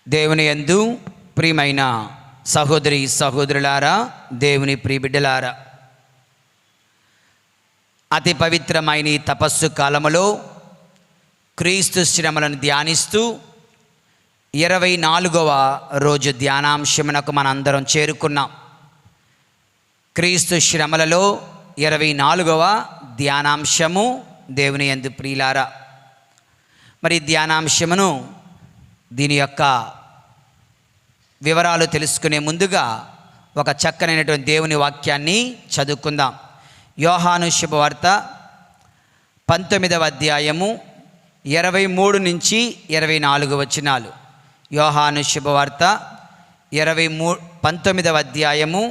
దేవుని యందు ప్రియమైన సహోదరి సహోదరులారా, దేవుని ప్రియబిడ్డలారా, అతి పవిత్రమైన ఈ తపస్సు కాలములో క్రీస్తు శ్రమలను ధ్యానిస్తూ 24వ రోజు ధ్యానాంశమునకు మనందరం చేరుకున్నాం. క్రీస్తు శ్రమలలో 24వ ధ్యానాంశము దేవుని యందు ప్రియులారా. మరి ధ్యానాంశమును దీని యొక్క వివరాలు తెలుసుకునే ముందుగా ఒక చక్కనైనటువంటి దేవుని వాక్యాన్ని చదువుకుందాం. యోహాను శుభవార్త 19వ అధ్యాయము 23 నుంచి 24 వచనాలు. యోహాను శుభవార్త 19వ అధ్యాయము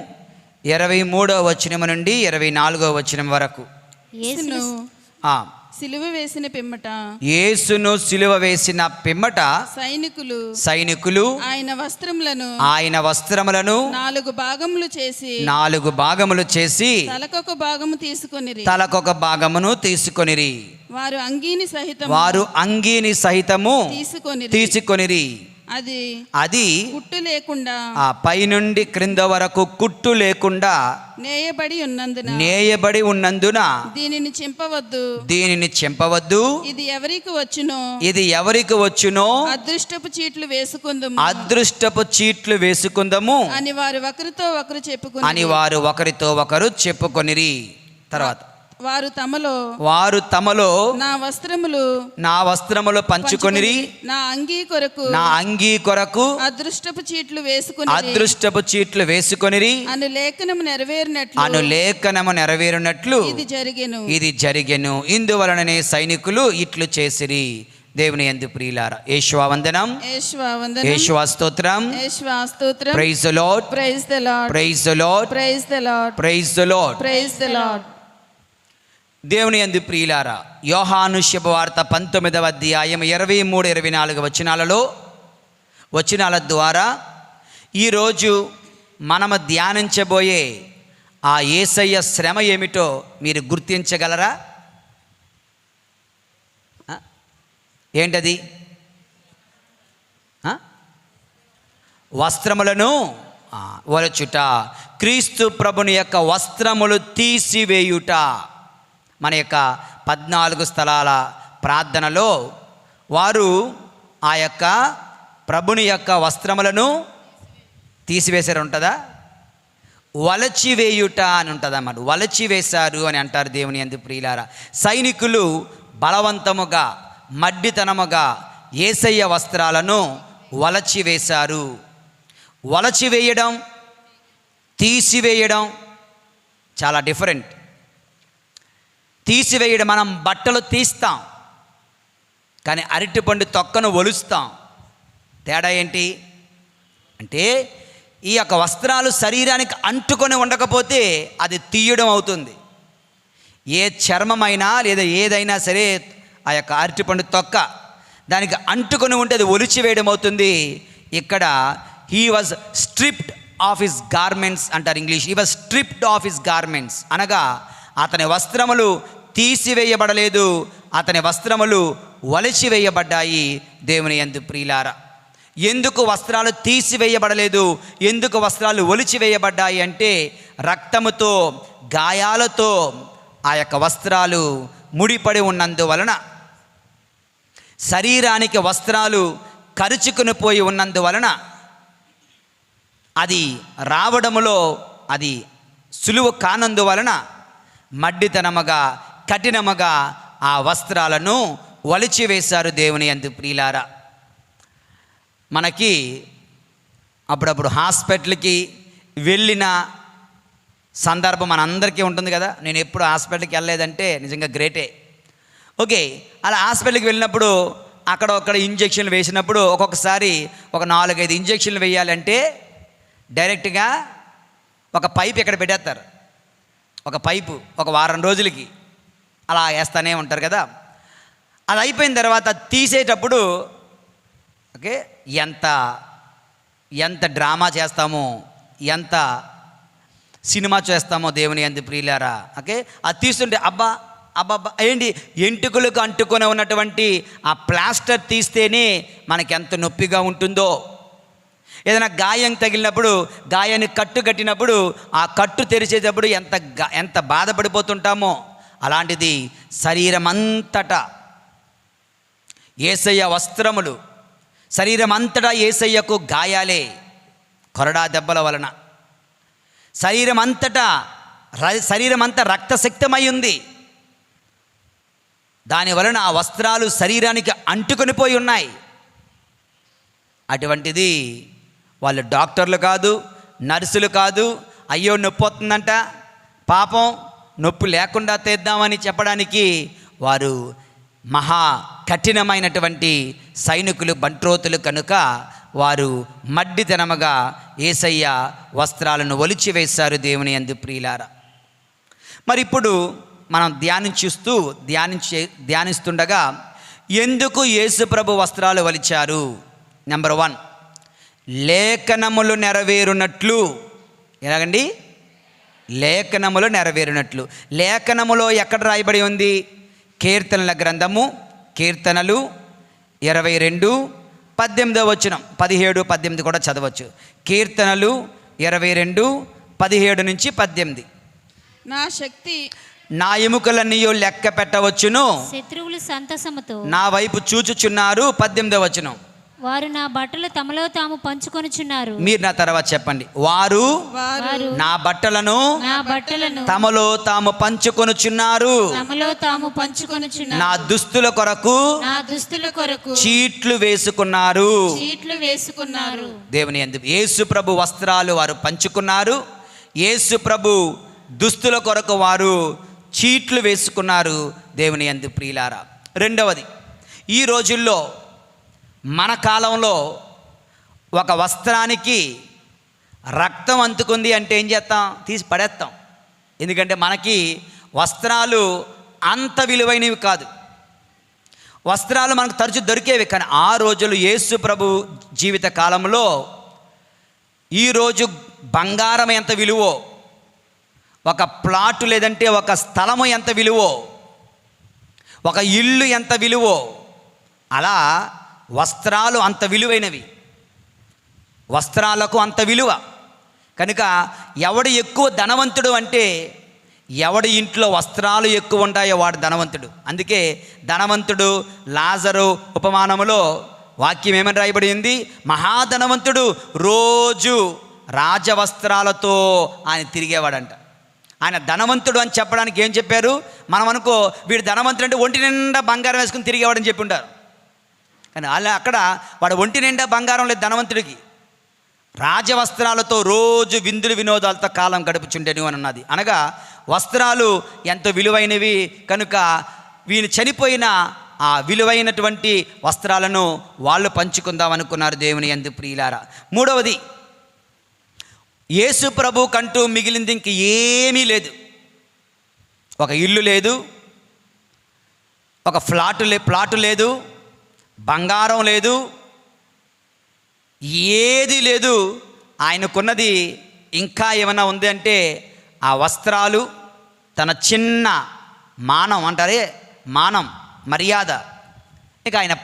23వ వచనము నుండి 24వ వచనం వరకు. సిలువ వేసిన పిమ్మట, యేసును సిలువ వేసిన పిమ్మట సైనికులు ఆయన వస్త్రములను 4 భాగములు చేసి తలకొక భాగమును తీసుకొనిరి. వారు అంగీని సహితము తీసుకొనిరి. అది కుట్టు లేకుండా, ఆ పైనుండి క్రింద వరకు కుట్టు లేకుండా నేయబడి ఉన్నందున దీనిని చింపవద్దు. ఇది ఎవరికి వచ్చునో అదృష్టపు చీట్లు వేసుకుందాము అని వారు ఒకరితో ఒకరు చెప్పుకొనిరి. తర్వాత వారు తమలో నా వస్త్రములు పంచుకొనిరి. నా అంగీ కొరకు అదృష్టపు చీట్లు వేసుకొనిరి అను లేఖనము నెరవేరునట్లు ఇది జరిగెను. ఇందువలననే సైనికులు ఇట్లు చేసిరి. దేవుని యందు ప్రియులారా, యేషువా వందనం, యేషువా స్తోత్రం. Praise the Lord, praise the Lord, praise the Lord, praise the Lord, praise the Lord, praise the Lord. దేవుని యందు ప్రియులారా, యోహాను శుభవార్త 19వ అధ్యాయం 23-24 వచనాల ద్వారా ఈరోజు మనము ధ్యానించబోయే ఆ యేసయ్య శ్రమ ఏమిటో మీరు గుర్తించగలరా? ఏంటది? వస్త్రములను వలచుట, క్రీస్తు ప్రభుని యొక్క వస్త్రములు తీసివేయుట. మన యొక్క 14 స్థలాల ప్రార్థనలో వారు ఆ యొక్క ప్రభుని యొక్క వస్త్రములను తీసివేశారు ఉంటుందా? వలచివేయుట అని ఉంటుంది అన్నమాట. వలచివేశారు అని అంటారు దేవుని యందు ప్రియులారా. సైనికులు బలవంతముగా మడ్డితనముగా యేసయ్య వస్త్రాలను వలచివేశారు. వలచివేయడం, తీసివేయడం చాలా డిఫరెంట్. తీసివేయడం, మనం బట్టలు తీస్తాం, కానీ అరటిపండు తొక్కను ఒలుస్తాం. తేడా ఏంటి అంటే, ఈ యొక్క వస్త్రాలు శరీరానికి అంటుకొని ఉండకపోతే అది తీయడం అవుతుంది. ఏ చర్మమైనా లేదా ఏదైనా సరే ఆ యొక్క అరటిపండు తొక్క దానికి అంటుకొని ఉంటే అది ఒలిచివేయడం అవుతుంది. ఇక్కడ he was stripped off his garments అంటారు English. He was stripped off his garments అనగా అతని వస్త్రములు తీసివేయబడలేదు, అతని వస్త్రములు వలచివేయబడ్డాయి. దేవుని యందు ప్రియులారా, ఎందుకు వస్త్రాలు తీసివేయబడలేదు, ఎందుకు వస్త్రాలు ఒలిచివేయబడ్డాయి అంటే, రక్తముతో గాయాలతో ఆ యొక్క వస్త్రాలు ముడిపడి ఉన్నందువలన, శరీరానికి వస్త్రాలు కరుచుకుని పోయి ఉన్నందువలన అది రావడములో అది సులువు కానందువలన మడ్డితనముగా కఠినముగా ఆ వస్త్రాలను వలిచివేశారు. దేవుని యందు ప్రియులారా, మనకి అప్పుడప్పుడు హాస్పిటల్కి వెళ్ళిన సందర్భం మనందరికీ ఉంటుంది కదా. నేను ఎప్పుడు హాస్పిటల్కి వెళ్ళలేదంటే నిజంగా గ్రేటే. ఓకే, అలా హాస్పిటల్కి వెళ్ళినప్పుడు అక్కడ ఇంజక్షన్లు వేసినప్పుడు ఒక్కొక్కసారి ఒక 4-5 ఇంజక్షన్లు వేయాలంటే డైరెక్ట్గా ఒక పైప్ ఇక్కడ పెట్టేస్తారు. ఒక పైపు ఒక వారం రోజులకి అలా వేస్తూనే ఉంటారు కదా. అది అయిపోయిన తర్వాత తీసేటప్పుడు ఓకే, ఎంత డ్రామా చేస్తామో, ఎంత సినిమా చేస్తామో దేవుని యందు ప్రియులారా. ఓకే, అది తీస్తుంటే అబ్బా అబ్బబ్బా ఏంటి ఎంటుకలకు అంటుకొని ఉన్నటువంటి ఆ ప్లాస్టర్ తీస్తేనే మనకి ఎంత నొప్పిగా ఉంటుందో ఏదైనా గాయం తగిలినప్పుడు, గాయాన్ని కట్టు కట్టినప్పుడు ఆ కట్టు తెరిచేటప్పుడు ఎంత బాధపడిపోతుంటామో, అలాంటిది శరీరం అంతటా యేసయ్య వస్త్రములు, శరీరం అంతటా యేసయ్యకు గాయాలే, కొరడా దెబ్బల వలన శరీరం అంతా రక్తసిక్తమై ఉంది. దాని వలన ఆ వస్త్రాలు శరీరానికి అంటుకొని పోయి ఉన్నాయి. అటువంటిది వాళ్ళు డాక్టర్లు కాదు, నర్సులు కాదు, అయ్యో నొప్పి వస్తుందంట, పాపం నొప్పి లేకుండా తెద్దామని చెప్పడానికి వారు మహా కఠినమైనటువంటి సైనికులు, బంట్రోతులు కనుక వారు మడ్డితనముగా యేసయ్య వస్త్రాలను ఒలిచివేశారు. దేవుని యందు ప్రియులారా, మరి ఇప్పుడు మనం ధ్యానిస్తుండగా ఎందుకు యేసు ప్రభు వస్త్రాలు ఒలిచారు? నెంబర్ 1, లేఖనములు నెరవేరునట్లు. ఎలాగండి? లేఖనములు నెరవేరునట్లు. లేఖనములో ఎక్కడ రాయబడి ఉంది? కీర్తనల గ్రంథము, కీర్తనలు 22:18, 17-18 కూడా చదవచ్చు. కీర్తనలు 22:17-18. నా శక్తి నా ఎముకలన్నీ లెక్క పెట్టవచ్చును, శత్రువులు సంతసముతో నా వైపు చూచుచున్నారు. 18 వారు నా బట్టలు తమలో తాము పంచుకొనుచున్నారు. మీరు నా తర్వాత చెప్పండి. వారు నా బట్టలను తమలో తాము పంచుకొనుచున్నారు. నా దుస్తుల కొరకు చీట్లు వేసుకున్నారు. దేవుని యందు యేసు ప్రభు వస్త్రాలు వారు పంచుకున్నారు. యేసు ప్రభు దుస్తుల కొరకు వారు చీట్లు వేసుకున్నారు. దేవుని యందు ప్రియులారా, రెండవది, ఈ రోజుల్లో మన కాలంలో ఒక వస్త్రానికి రక్తం అంటుకుంది అంటే ఏం చేస్తాం? తీసి పడేస్తాం. ఎందుకంటే మనకి వస్త్రాలు అంత విలువైనవి కాదు. వస్త్రాలు మనకు తరచు దొరికేవి. కానీ ఆ రోజులు యేసు ప్రభు జీవిత కాలంలో ఈరోజు బంగారం ఎంత విలువో, ఒక ప్లాటు లేదంటే ఒక స్థలము ఎంత విలువో, ఒక ఇల్లు ఎంత విలువో, అలా వస్త్రాలు అంత విలువైనవి. వస్త్రాలకు అంత విలువ కనుక ఎవడు ఎక్కువ ధనవంతుడు అంటే ఎవడి ఇంట్లో వస్త్రాలు ఎక్కువ ఉంటాయో వాడు ధనవంతుడు. అందుకే ధనవంతుడు లాజరు ఉపమానములో వాక్యం ఏమని రాయబడి ఉంది? మహాధనవంతుడు రోజు రాజవస్త్రాలతో ఆయన తిరిగేవాడంట. ఆయన ధనవంతుడు అని చెప్పడానికి ఏం చెప్పారు? మనం అనుకో వీడు ధనవంతుడు అంటే ఒంటి నిండా బంగారం వేసుకుని తిరిగేవాడని చెప్పి ఉంటారు. కానీ అలా అక్కడ వాడు ఒంటి నిండా బంగారం లేదు ధనవంతుడికి. రాజవస్త్రాలతో రోజు విందులు వినోదాలతో కాలం గడుపుచుండేను అని అన్నది. అనగా వస్త్రాలు ఎంతో విలువైనవి కనుక వీళ్ళు చనిపోయిన ఆ విలువైనటువంటి వస్త్రాలను వాళ్ళు పంచుకుందాం అనుకున్నారు. దేవుని యందు ప్రియులారా, మూడవది, యేసు ప్రభు కంటూ మిగిలింది ఇంక ఏమీ లేదు. ఒక ఇల్లు లేదు, ఒక ప్లాటు లేదు, బంగారం లేదు, ఏది లేదు. ఆయనకున్నది ఇంకా ఏమైనా ఉంది అంటే ఆ వస్త్రాలు, తన చిన్న మానం అంటారే, మానం మర్యాద, ఇక ఆయన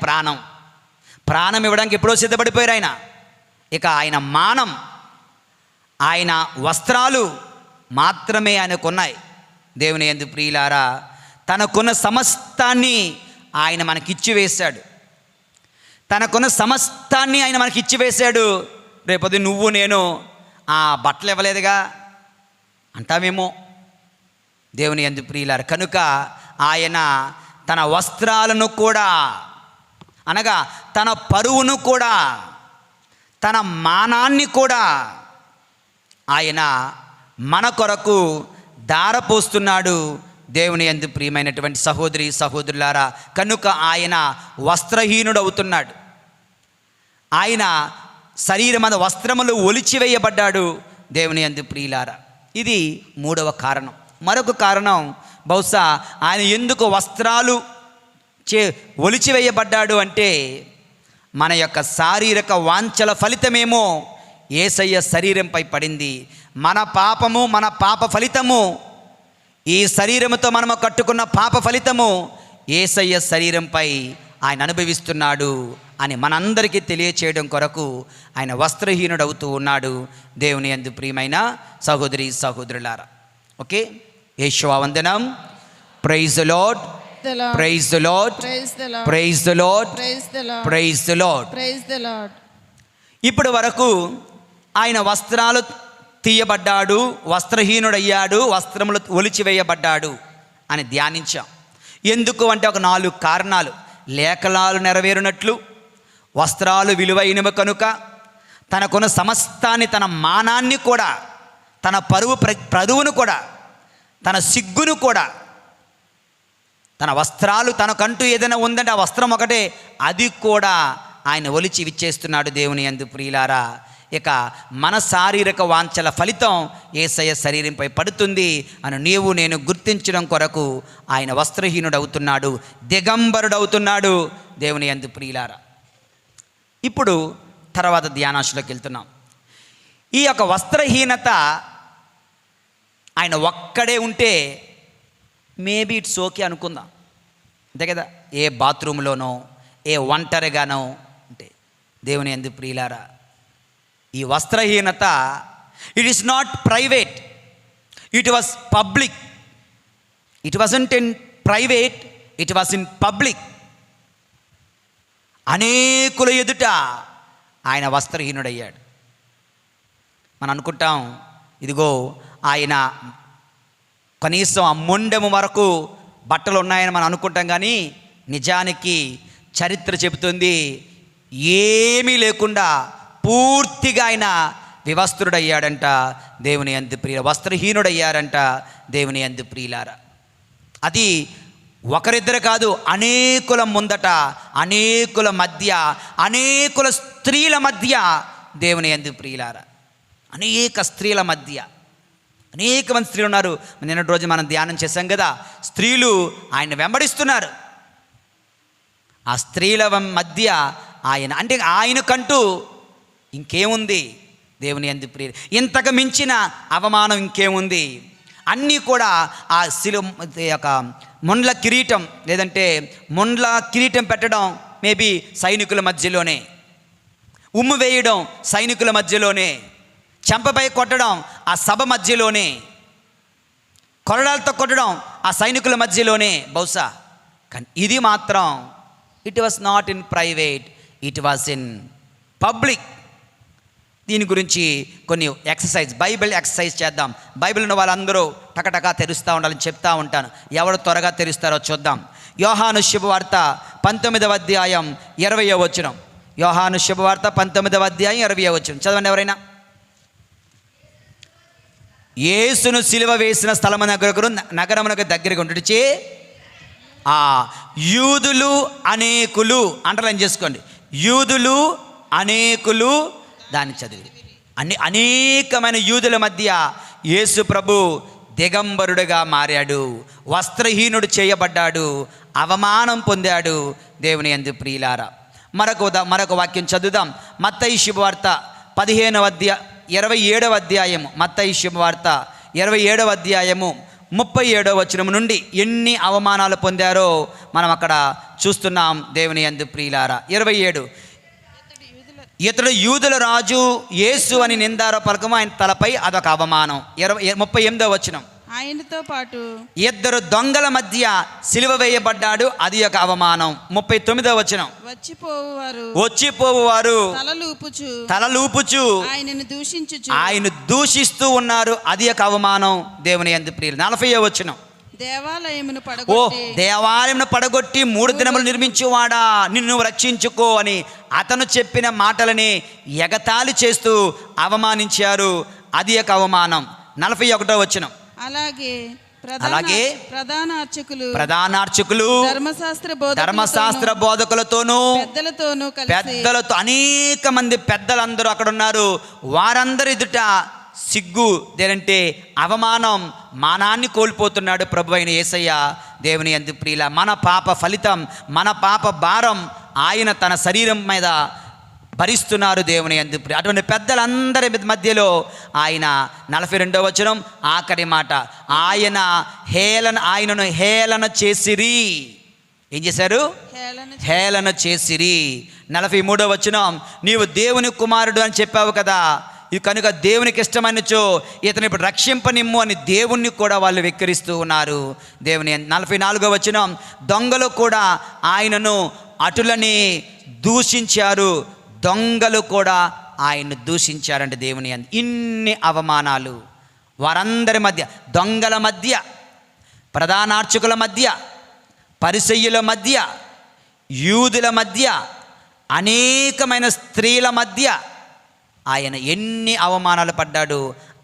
ప్రాణం ఇవ్వడానికి ఎప్పుడో సిద్ధపడిపోయారు ఆయన. ఇక ఆయన మానం, ఆయన వస్త్రాలు మాత్రమే ఆయనకున్నాయి. దేవుని యందు ప్రియులారా, తనకున్న సమస్తాన్ని ఆయన మనకిచ్చి వేశాడు. తనకున్న సమస్తాన్ని ఆయన మనకి ఇచ్చి వేశాడు. రేపొద్దు నువ్వు నేను ఆ బట్టలు ఇవ్వలేదుగా అంటామేమో. దేవుని యందు ప్రియులారా, కనుక ఆయన తన వస్త్రాలను కూడా, అనగా తన పరువును కూడా, తన మానాన్ని కూడా ఆయన మన కొరకు ధారపోస్తున్నాడు. దేవుని యందు ప్రియమైనటువంటి సహోదరి సహోదరులారా, కనుక ఆయన వస్త్రహీనుడు అవుతున్నాడు. ఆయన శరీరమంద వస్త్రములు ఒలిచివేయబడ్డాడు. దేవుని యందు ప్రియులారా, ఇది మూడవ కారణం. మరొక కారణం, బహుశా ఆయన ఎందుకు వస్త్రాలు ఒలిచివేయబడ్డాడు అంటే మన యొక్క శారీరక వాంఛల ఫలితమేమో యేసయ్య శరీరంపై పడింది. మన పాపము, మన పాప ఫలితము, ఈ శరీరముతో మనము కట్టుకున్న పాప ఫలితము యేసయ్య శరీరంపై ఆయన అనుభవిస్తున్నాడు. అని మనందరికీ తెలియచేయడం కొరకు ఆయన వస్త్రహీనుడవుతూ ఉన్నాడు. దేవుని యందు ప్రియమైన సహోదరి సహోదరులారా, ఓకే, యేషువా వందనం. Praise the Lord, praise the Lord, praise the Lord, praise the Lord. ఇప్పటి వరకు ఆయన వస్త్రాలు తీయబడ్డాడు, వస్త్రహీనుడయ్యాడు, వస్త్రములు ఒలిచివేయబడ్డాడు అని ధ్యానించాం. ఎందుకు అంటే ఒక 4 కారణాలు. లేఖనాలు నెరవేరునట్లు, వస్త్రాలు విలువైనవి కనుక, తనకున్న సమస్తాన్ని, తన మానాన్ని కూడా, తన పరువును కూడా, తన సిగ్గును కూడా, తన వస్త్రాలు తనకంటూ ఏదైనా ఉందంటే ఆ వస్త్రం ఒకటే, అది కూడా ఆయన ఒలిచి విచ్చేస్తున్నాడు. దేవుని యందు ప్రియులారా, ఇక మన శారీరక వాంఛల ఫలితం యేసయ్య శరీరంపై పడుతుంది అని నీవు నేను గుర్తించడం కొరకు ఆయన వస్త్రహీనుడవుతున్నాడు, దిగంబరుడవుతున్నాడు. దేవుని యందు ప్రియులారా, ఇప్పుడు తర్వాత ధ్యానాంశంలోకి వెళ్తున్నాం. ఈ యొక్క వస్త్రహీనత ఆయన ఒక్కడే ఉంటే మేబీ ఇట్స్ ఓకే అనుకుందాం, అంతే కదా. ఏ బాత్రూంలోనో, ఏ ఒంటరిగానో అంటే. దేవుని యందు ప్రియులారా, ఈ వస్త్రహీనత it is not private, it was public. It wasn't in private, it was in public. అనేకుల ఎదుట ఆయన వస్త్రహీనుడయ్యాడు. మనం అనుకుంటాం, ఇదిగో ఆయన కనీసం ఆ మొండెము వరకు బట్టలు ఉన్నాయని మనం అనుకుంటాం, కానీ నిజానికి చరిత్ర చెబుతుంది ఏమీ లేకుండా పూర్తిగా ఆయన వివస్త్రుడయ్యాడంట. దేవుని యందు ప్రియుల వస్త్రహీనుడయ్యారంట. దేవుని యందు ప్రియులారా, అది ఒకరిద్దరు కాదు, అనేకుల ముందట, అనేకుల మధ్య, అనేకుల స్త్రీల మధ్య. దేవుని యందు ప్రియులారా, అనేక స్త్రీల మధ్య అనేక మంది స్త్రీలు ఉన్నారు. నిన్నటి రోజు మనం ధ్యానం చేశాం కదా, స్త్రీలు ఆయన వెంబడిస్తున్నారు. ఆ స్త్రీల మధ్య ఆయన అంటే ఆయనకంటూ ఇంకేముంది? దేవుని యందు ప్రియులు, ఇంతకు మించిన అవమానం ఇంకేముంది? అన్నీ కూడా ఆ యొక్క ముండ్ల కిరీటం, లేదంటే ముండ్ల కిరీటం పెట్టడం మేబీ సైనికుల మధ్యలోనే, ఉమ్ము వేయడం సైనికుల మధ్యలోనే, చెంపపై కొట్టడం ఆ సభ మధ్యలోనే, కొరడాలతో కొట్టడం ఆ సైనికుల మధ్యలోనే బహుశా. కానీ ఇది మాత్రం it was not in private, it was in public. దీని గురించి కొన్ని బైబిల్ ఎక్సర్సైజ్ చేద్దాం. బైబిల్ ఉన్న వాళ్ళందరూ టకటకా తెరుస్తూ ఉండాలని చెప్తా ఉంటాను. ఎవరు త్వరగా తెరుస్తారో చూద్దాం. యోహాను శుభవార్త 19వ అధ్యాయం 20వ వచనం. యోహాను శుభవార్త 19వ అధ్యాయం 20వ వచనం చదవండి ఎవరైనా. యేసును సిలువ వేసిన స్థలము నగరమునకు దగ్గరగా ఉండుటచే ఆ యూదులు అనేకులు, అండర్లైన్ చేసుకోండి, యూదులు అనేకులు, దాన్ని చదివి అనేకమైన యూదుల మధ్య యేసు ప్రభు దిగంబరుడుగా మారాడు, వస్త్రహీనుడు చేయబడ్డాడు, అవమానం పొందాడు. దేవుని యందు ప్రియులారా, మరొక వాక్యం చదువుదాం. మత్తయి శుభవార్త 27వ అధ్యాయము, మత్తయి శుభవార్త 27వ అధ్యాయము 37వ వచనం నుండి ఎన్ని అవమానాలు పొందారో మనం అక్కడ చూస్తున్నాం. దేవుని యందు ప్రియులారా, 27, ఇతడు యూదుల రాజు యేసు అని నిందారోపణము ఆయన తలపై అదొక అవమానం. 38వ వచనం, ఆయనతో పాటు 2 దొంగల మధ్య సిలువ వేయబడ్డాడు, అది ఒక అవమానం. 39వ వచనం, వచ్చిపోవువారు తలలూపుచు ఆయన దూషిస్తూ ఉన్నారు, అది ఒక అవమానం. దేవుని యందు ప్రియులు. 40వ వచనం, దేవాలయమును పడగొట్టి 3 దినములు నిర్మించువాడా నిన్ను రక్షించుకో అని అతను చెప్పిన మాటలని ఎగతాళి చేస్తూ అవమానించారు, అది ఒక అవమానం. 41వ వచనం, అలాగే ప్రధాన అర్చకులు ధర్మశాస్త్ర బోధకులతోనూ పెద్దలతో అనేక మంది పెద్దలందరూ అక్కడ ఉన్నారు. వారందరి ఎదుట సిగ్గు, దేనంటే అవమానం, మానాన్ని కోల్పోతున్నాడు ప్రభు అయిన యేసయ్య. దేవుని యందు ప్రియుల, మన పాప ఫలితం, మన పాప భారం ఆయన తన శరీరం మీద భరిస్తున్నారు. దేవుని యందు ప్రియుల, అటువంటి పెద్దలందరి మధ్యలో ఆయన 42వ వచనం ఆఖరి మాట, ఆయనను హేళన చేసిరి. ఏం చేశారు? హేళన చేసిరి. 43వ వచనం, నీవు దేవుని కుమారుడు అని చెప్పావు కదా, ఇది కనుక దేవునికి ఇష్టమనిచో ఇతను ఇప్పుడు రక్షింపనిమ్ము అని దేవుణ్ణి కూడా వాళ్ళు వెక్కిరిస్తూ ఉన్నారు. దేవుని 44వ వచనం, దొంగలు కూడా ఆయనను అటులని దూషించారు. దొంగలు కూడా ఆయన్ను దూషించారంటే దేవుని ఇన్ని అవమానాలు వారందరి మధ్య, దొంగల మధ్య, ప్రధానార్చకుల మధ్య, పరిసయ్యుల మధ్య, యూదుల మధ్య, అనేకమైన స్త్రీల మధ్య ఆయన ఎన్ని అవమానాలు పడ్డాడు.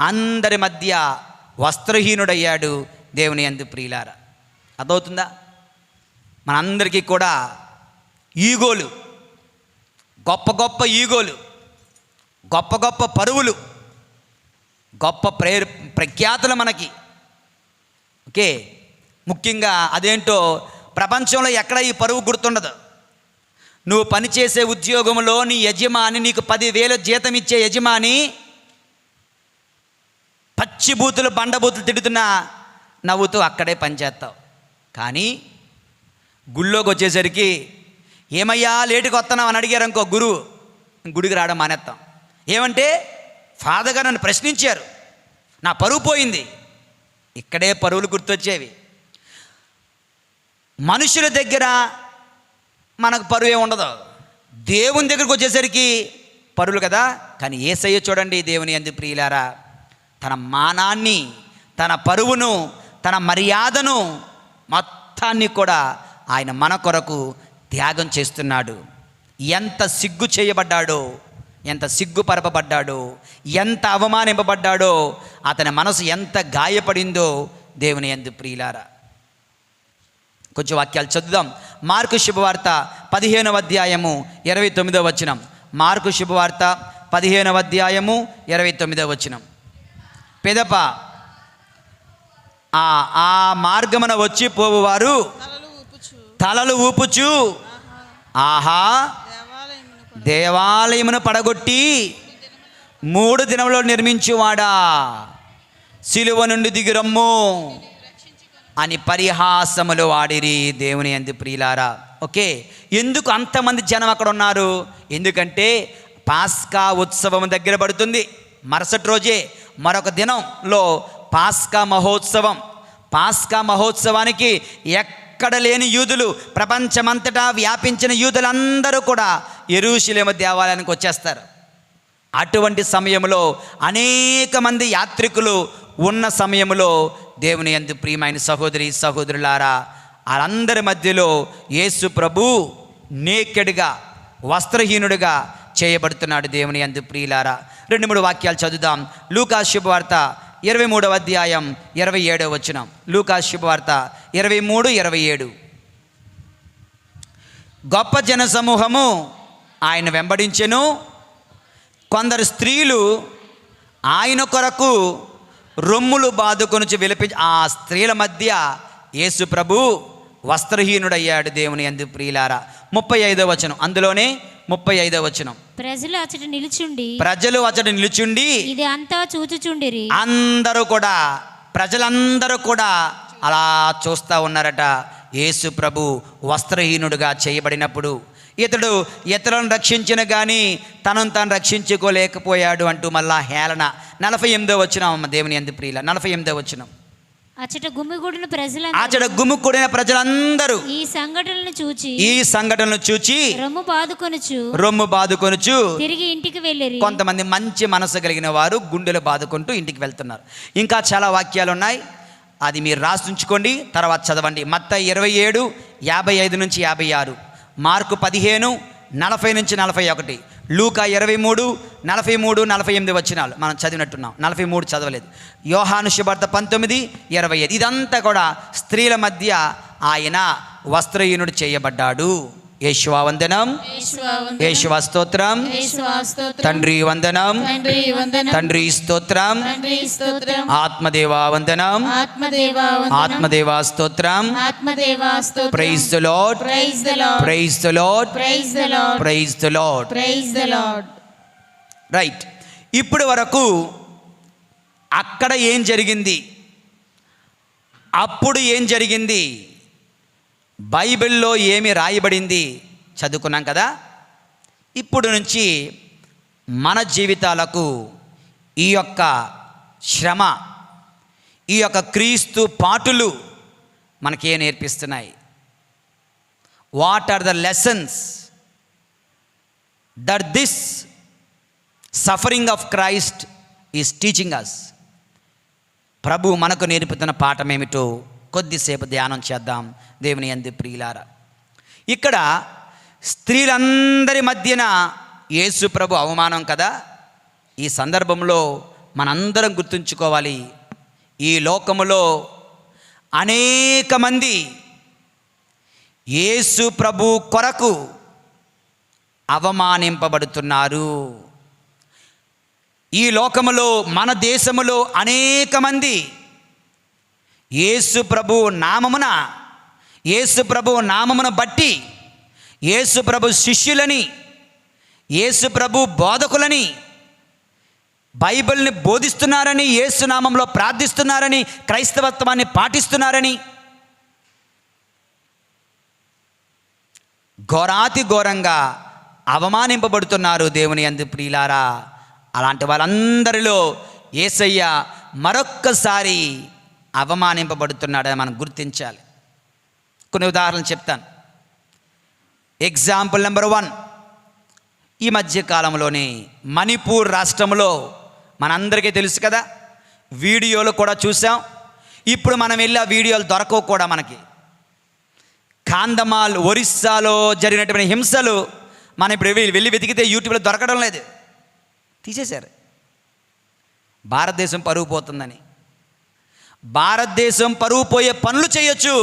అందరి మధ్య వస్త్రహీనుడయ్యాడు. దేవుని యందు ప్రియులారా, అర్థమవుతుందా? మనందరికీ కూడా ఈగోలు, గొప్ప గొప్ప ఈగోలు, గొప్ప గొప్ప పరువులు, గొప్ప ప్రఖ్యాతులు మనకి. ఓకే, ముఖ్యంగా అదేంటో ప్రపంచంలో ఎక్కడ ఈ పరువు గుర్తుండదు. నువ్వు పనిచేసే ఉద్యోగంలో నీ యజమాని, నీకు 10,000 జీతం ఇచ్చే యజమాని పచ్చిబూతులు బండబూతులు తిడుతున్నా నవ్వుతూ అక్కడే పనిచేస్తావు. కానీ గుళ్ళోకి వచ్చేసరికి ఏమయ్యా లేటుగా వస్తున్నావు అని అడిగారు అనుకో గురువు, గుడికి రావడం మానేస్తాం. ఏమంటే ఫాదర్ గారు నన్ను ప్రశ్నించారు, నా పరువు పోయింది. ఇక్కడే పరువులు గుర్తొచ్చేవి. మనుషుల దగ్గర మనకు పరువే ఉండదు, దేవుని దగ్గరికి వచ్చేసరికి పరువులు కదా. కానీ యేసయ్య చూడండి, దేవుని యందు ప్రియులారా, తన మానాన్ని, తన పరువును, తన మర్యాదను మొత్తాన్ని కూడా ఆయన మన కొరకు త్యాగం చేస్తున్నాడు. ఎంత సిగ్గు చేయబడ్డాడో, ఎంత సిగ్గుపరపబడ్డాడో, ఎంత అవమానింపబడ్డాడో, అతని మనసు ఎంత గాయపడిందో దేవుని యందు ప్రియులారా. కొంచెం వాక్యాలు చదువుదాం. మార్కు శుభవార్త 15వ అధ్యాయము 29వ వచనం. మార్కు శుభవార్త 15వ అధ్యాయము 29వ వచనం. పెదప ఆ మార్గమున వచ్చి పోవువారు తలలు ఊపుచు, ఆహా దేవాలయమును పడగొట్టి 3 దినములో నిర్మించువాడా, సిలువ నుండి దిగిరమ్ము అని పరిహాసములు వాడిరి. దేవుని యందు ప్రియులారా, ఓకే, ఎందుకు అంతమంది జనం అక్కడ ఉన్నారు? ఎందుకంటే పాస్కా ఉత్సవం దగ్గర పడుతుంది. మరుసటి రోజే మరొక దినంలో పాస్కా మహోత్సవం. పాస్కా మహోత్సవానికి ఎక్కడ లేని యూదులు, ప్రపంచమంతటా వ్యాపించిన యూదులందరూ కూడా యెరూషలేము దేవాలయానికి వచ్చేస్తారు. అటువంటి సమయంలో అనేక మంది యాత్రికులు ఉన్న సమయంలో దేవుని యందు ప్రియమైన సహోదరి సహోదరులారా, వాళ్ళందరి మధ్యలో యేసు ప్రభు నేకెడ్గా, వస్త్రహీనుడిగా చేయబడుతున్నాడు. దేవుని యందు ప్రియులారా, 2-3 వాక్యాలు చదువుదాం. లూకా శుభవార్త 23వ అధ్యాయం 27వ వచనం. లూకా శుభవార్త 23:27. గొప్ప జన సమూహము ఆయన వెంబడించెను. కొందరు స్త్రీలు ఆయన కొరకు రొమ్ములు బాదుకొనుచి విలపించి, ఆ స్త్రీల మధ్య యేసు ప్రభు వస్త్రహీనుడయ్యాడు. దేవుని యందు ప్రియులారా, 35వ వచనం. అందులోనే 35వ వచనం. ప్రజలు అచట నిలుచుండి ఇది అంతా చూచుచుండిరి. ప్రజలందరూ కూడా అలా చూస్తూ ఉన్నారట. యేసు ప్రభు వస్త్రహీనుడుగా చేయబడినప్పుడు ఇతడు ఇతరులను రక్షించిన కానీ తనను తాను రక్షించుకోలేకపోయాడు అంటూ మళ్ళా హేళన. 48వ వచనం. దేవుని యందు ప్రియుల 48వ వచనం. అచట గుమిగూడిన ప్రజలందరూ ఈ సంఘటనలను చూచి రొమ్ము బాదుకొనుచు తిరిగి ఇంటికి వెళ్ళిరి. కొంతమంది మంచి మనసు కలిగిన వారు గుండెలు బాదుకుంటూ ఇంటికి వెళ్తున్నారు. ఇంకా చాలా వాక్యాలు ఉన్నాయి, అది మీరు రాసి ఉంచుకోండి, తర్వాత చదవండి. మత్తయి 27:55-56, మార్కు 15:40-41, లూకా 23:43-48 వచనాలు మనం చదివినట్టున్నాం. 43 చదవలేదు. యోహాను శుభవార్త 19:25. ఇదంతా కూడా స్త్రీల మధ్య ఆయన వస్త్రహీనుడు చేయబడ్డాడు. యేషువా వందనం, యేషువా స్తోత్రం, తండ్రి వందనం, తండ్రి స్తోత్రం, ఆత్మదేవా వందనం, ఆత్మదేవా స్తోత్రం. Praise the Lord, praise the Lord, praise the Lord. Right, ఇప్పుడు వరకు అక్కడ ఏం జరిగింది, అప్పుడు ఏం జరిగింది, బైబిల్లో ఏమి రాయబడింది చదువుకున్నాం కదా. ఇప్పుడు నుంచి మన జీవితాలకు ఈ యొక్క శ్రమ, ఈ యొక్క క్రీస్తు పాటులు మనకేం నేర్పిస్తున్నాయి? What are the lessons that this suffering of Christ is teaching us? ప్రభు మనకు నేర్పుతున్న పాఠం ఏమిటో కొద్దిసేపు ధ్యానం చేద్దాం దేవుని యందు ప్రియులారా. ఇక్కడ స్త్రీలందరి మధ్యన యేసు ప్రభు అవమానం కదా. ఈ సందర్భంలో మనందరం గుర్తుంచుకోవాలి, ఈ లోకములో అనేక మంది యేసు ప్రభు కొరకు అవమానింపబడుతున్నారు. ఈ లోకములో, మన దేశములో అనేక మంది యేసు ప్రభు నామమున, యేసు ప్రభు నామమును బట్టి యేసు ప్రభు శిష్యులని, యేసు ప్రభు బోధకులని, బైబిల్ని బోధిస్తున్నారని, యేసు నామంలో ప్రార్థిస్తున్నారని, క్రైస్తవత్వాన్ని పాటిస్తున్నారని ఘోరాతి ఘోరంగా అవమానింపబడుతున్నారు దేవుని యందు ప్రియులారా. అలాంటి వాళ్ళందరిలో యేసయ్య మరొక్కసారి అవమానింపబడుతున్నాడని మనం గుర్తించాలి. కొన్ని ఉదాహరణలు చెప్తాను. ఎగ్జాంపుల్ నెంబర్ 1, ఈ మధ్య కాలంలోనే మణిపూర్ రాష్ట్రంలో మనందరికీ తెలుసు కదా, వీడియోలు కూడా చూసాం. ఇప్పుడు మనం వెళ్ళి ఆ వీడియోలు దొరకవు కూడా మనకి. కాంధమాల్ ఒరిస్సాలో జరిగినటువంటి హింసలు మనం ఇప్పుడు వెళ్ళి వెతికితే యూట్యూబ్లో దొరకడం లేదు, తీసేశారు. భారతదేశం పరువు పోతుందని. భారతదేశం పరువు పోయే పనులు చేయొచ్చు,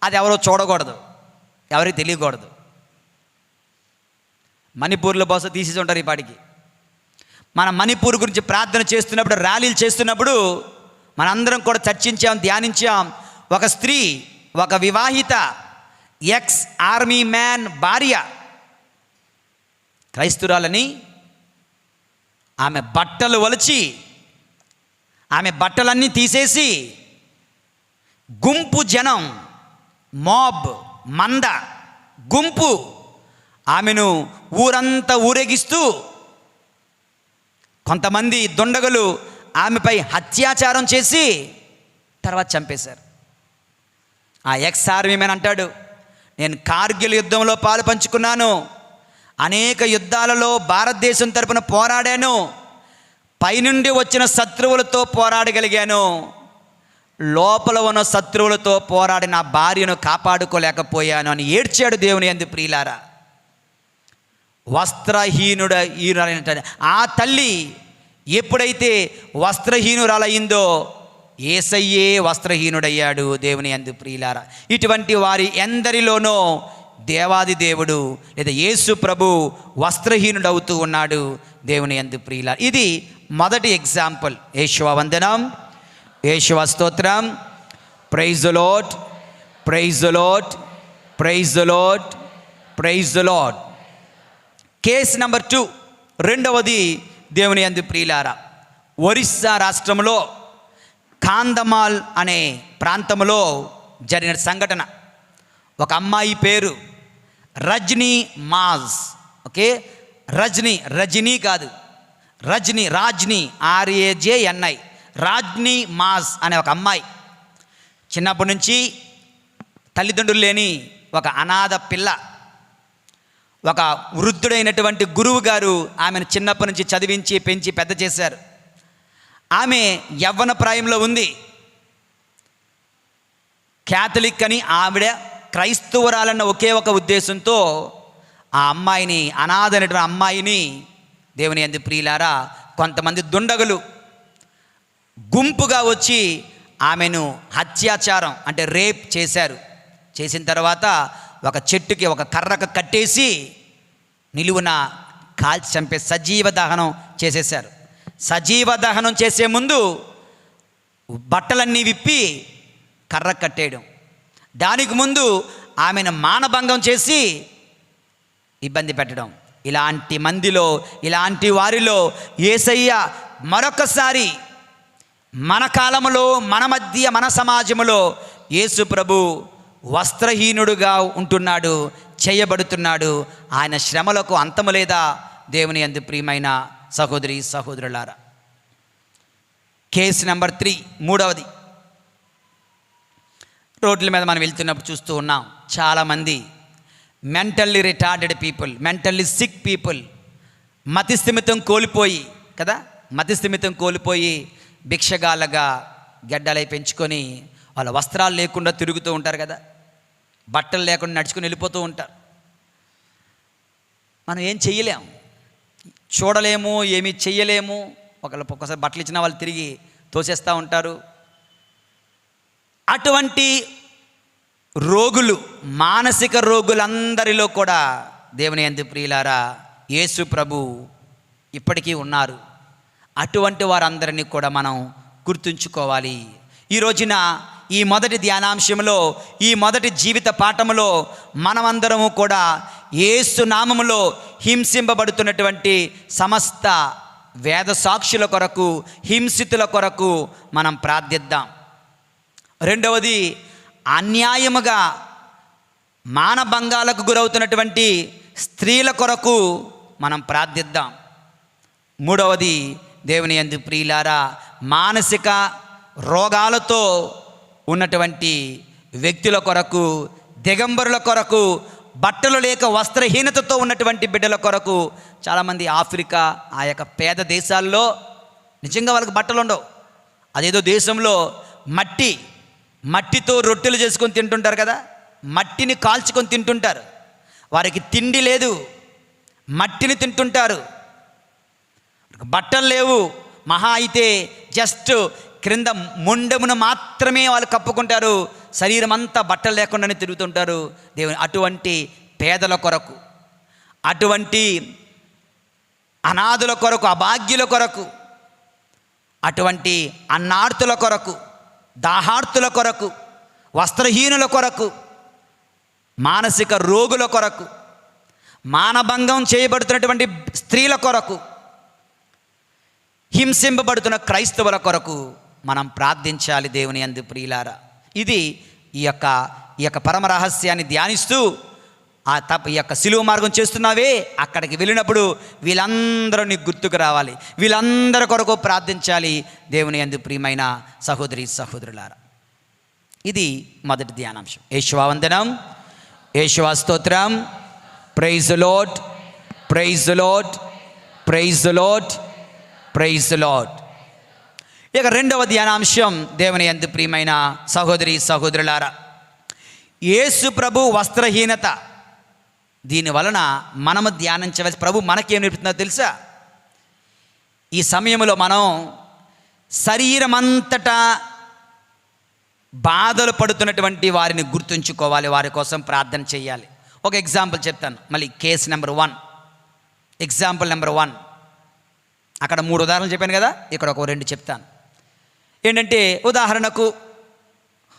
అది ఎవరో చూడకూడదు, ఎవరికి తెలియకూడదు. మణిపూర్లో బహుశా తీసేసి ఉంటారు ఈ పాటికి. మన మణిపూర్ గురించి ప్రార్థన చేస్తున్నప్పుడు, ర్యాలీలు చేస్తున్నప్పుడు మనందరం కూడా చర్చించాం, ధ్యానించాం. ఒక స్త్రీ, ఒక వివాహిత ఎక్స్ ఆర్మీ మ్యాన్ భార్య, క్రైస్తురాలని ఆమె బట్టలు ఒలిచి, ఆమె బట్టలన్నీ తీసేసి గుంపు జనం, మాబ్, మంద గుంపు ఆమెను ఊరంతా ఊరేగిస్తూ, కొంతమంది దుండగులు ఆమెపై అత్యాచారం చేసి తర్వాత చంపేశారు. ఆ ఎక్స్ ఆర్మీ మ్యాన్ అంటాడు, నేను కార్గిల్ యుద్ధంలో పాలు పంచుకున్నాను, అనేక యుద్ధాలలో భారతదేశం తరపున పోరాడాను, పైనుండి వచ్చిన శత్రువులతో పోరాడగలిగాను, లోపల ఉన్న శత్రువులతో పోరాడి నా భార్యను కాపాడుకోలేకపోయాను అని ఏడ్చాడు దేవుని యందు ప్రియులారా. వస్త్రహీనుడైన ఆ తల్లి ఎప్పుడైతే వస్త్రహీనురాలయ్యిందో యేసయ్యే వస్త్రహీనుడయ్యాడు దేవుని యందు ప్రియులారా. ఇటువంటి వారి ఎందరిలోనో దేవాది దేవుడు లేదా యేసు ప్రభు వస్త్రహీనుడవుతూ ఉన్నాడు దేవుని యందు ప్రియులారా. ఇది మొదటి ఎగ్జాంపుల్. యేషువ వందనం, యేషువ స్తోత్రం. Praise the Lord, praise the Lord, praise the Lord, praise the Lord. Case number 2, రెండవది దేవుని యందు ప్రియులారా. ఒరిస్సా రాష్ట్రంలో కాంధమాల్ అనే ప్రాంతంలో జరిగిన సంఘటన. ఒక అమ్మాయి పేరు రజనీ మాజ్. ఓకే, రజనీ కాదు, రాజ్ని RAJNI, రాజ్ని మాజ్ అనే ఒక అమ్మాయి. చిన్నప్పటి నుంచి తల్లిదండ్రులు లేని ఒక అనాథ పిల్ల. ఒక వృద్ధుడైనటువంటి గురువు గారు ఆమెను చిన్నప్పటి నుంచి చదివించి పెంచి పెద్ద చేశారు. ఆమె యవ్వన ప్రాయంలో ఉంది. క్యాథలిక్ అని ఆవిడ క్రైస్తవురాలన్న ఒకే ఒక ఉద్దేశంతో ఆ అమ్మాయిని, అనాథ అనేటువంటి అమ్మాయిని దేవుని యందు ప్రియులారా కొంతమంది దుండగులు గుంపుగా వచ్చి ఆమెను అత్యాచారం అంటే రేప్ చేశారు. చేసిన తర్వాత ఒక చెట్టుకి ఒక కర్రకు కట్టేసి నిలువున కాల్చి చంపే సజీవ దహనం చేసేశారు. సజీవ దహనం చేసే ముందు బట్టలన్నీ విప్పి కర్ర కట్టేయడం, దానికి ముందు ఆమెను మానభంగం చేసి ఇబ్బంది పెట్టడం. ఇలాంటి మందిలో, ఇలాంటి వారిలో యేసయ్య మరొకసారి మన కాలంలో, మన మధ్య, మన సమాజంలో యేసు ప్రభు వస్త్రహీనుడుగా ఉంటున్నాడు, చేయబడుతున్నాడు. ఆయన శ్రమలకు అంతము లేదా? దేవుని యందు ప్రియమైన సహోదరి సహోదరులారా, కేసు నెంబర్ 3, మూడవది. రోడ్ల మీద మనం వెళ్తున్నప్పుడు చూస్తూ ఉన్నాం, చాలామంది mentally retarded people, mentally sick people, మతిస్థిమితం కోల్పోయి కదా, మతిస్థిమితం కోల్పోయి భిక్షగాళ్ళగా గడ్డలై పెంచుకొని వాళ్ళ వస్త్రాలు లేకుండా తిరుగుతూ ఉంటారు కదా, బట్టలు లేకుండా నడుచుకుని వెళ్ళిపోతూ ఉంటారు. మనం ఏం చెయ్యలేము, చూడలేము, ఏమీ చెయ్యలేము. ఒక్కొక్కసారి బట్టలు ఇచ్చిన వాళ్ళు తిరిగి తోసేస్తూ ఉంటారు. అటువంటి రోగులు, మానసిక రోగులందరిలో కూడా దేవుని యందు ప్రియులారా యేసు ప్రభు ఇప్పటికీ ఉన్నారు. అటువంటి వారందరినీ కూడా మనం గుర్తుంచుకోవాలి. ఈ రోజున ఈ మొదటి ధ్యానాంశంలో, ఈ మొదటి జీవిత పాఠములో మనమందరము కూడా యేసు నామములో హింసింపబడుతున్నటువంటి సమస్త వేద సాక్షుల కొరకు, హింసితుల కొరకు మనం ప్రార్థిద్దాం. రెండవది, అన్యాయముగా మానభంగాలకు గురవుతున్నటువంటి స్త్రీల కొరకు మనం ప్రార్థిద్దాం. మూడవది, దేవుని యందు ప్రియులారా మానసిక రోగాలతో ఉన్నటువంటి వ్యక్తుల కొరకు, దిగంబరుల కొరకు, బట్టలు లేక వస్త్రహీనతతో ఉన్నటువంటి బిడ్డల కొరకు. చాలామంది ఆఫ్రికా, ఆ యొక్క పేద దేశాల్లో నిజంగా వాళ్ళకి బట్టలు ఉండవు. అదేదో దేశంలో మట్టితో రొట్టెలు చేసుకొని తింటుంటారు కదా, మట్టిని కాల్చుకొని తింటుంటారు. వారికి తిండి లేదు, మట్టిని తింటుంటారు. బట్టలు లేవు, మహా అయితే జస్ట్ క్రింద ముండెమును మాత్రమే వాళ్ళు కప్పుకుంటారు, శరీరం అంతా బట్టలు లేకుండానే తిరుగుతుంటారు. దేవుని అటువంటి పేదల కొరకు, అటువంటి అనాథుల కొరకు, అభాగ్యుల కొరకు, అటువంటి అన్నార్తుల కొరకు, దాహార్తుల కొరకు, వస్త్రహీనుల కొరకు, మానసిక రోగుల కొరకు, మానభంగం చేయబడుతున్నటువంటి స్త్రీల కొరకు, హింసింపబడుతున్న క్రైస్తవుల కొరకు మనం ప్రార్థించాలి. దేవుని యందు ప్రియులారా, ఇది ఈ యొక్క పరమ రహస్యాన్ని ధ్యానిస్తూ ఈ యొక్క సిలువ మార్గం చేస్తున్నావే, అక్కడికి వెళ్ళినప్పుడు వీళ్ళందరూ నీకు గుర్తుకు రావాలి, వీళ్ళందరి కొరకు ప్రార్థించాలి. దేవుని యందు ప్రియమైన సహోదరి సహోదరులారా, ఇది మొదటి ధ్యానాంశం. యేషువా వందనం, యేషువా స్తోత్రం. Praise Lord, praise Lord, praise Lord, praise Lord. ఇక రెండవ ధ్యానాంశం, దేవుని యందు ప్రియమైన సహోదరి సహోదరులారా, యేసు ప్రభు వస్త్రహీనత. దీని వలన మనము ధ్యానించవలసి, ప్రభు మనకేం నేర్పుతుందో తెలుసా? ఈ సమయంలో మనం శరీరమంతటా బాధలు పడుతున్నటువంటి వారిని గుర్తుంచుకోవాలి, వారి కోసం ప్రార్థన చేయాలి. ఒక ఎగ్జాంపుల్ చెప్తాను, మళ్ళీ కేసు నెంబర్ 1, ఎగ్జాంపుల్ నెంబర్ 1. అక్కడ 3 ఉదాహరణలు చెప్పాను కదా, ఇక్కడ ఒక 2 చెప్తాను. ఏంటంటే, ఉదాహరణకు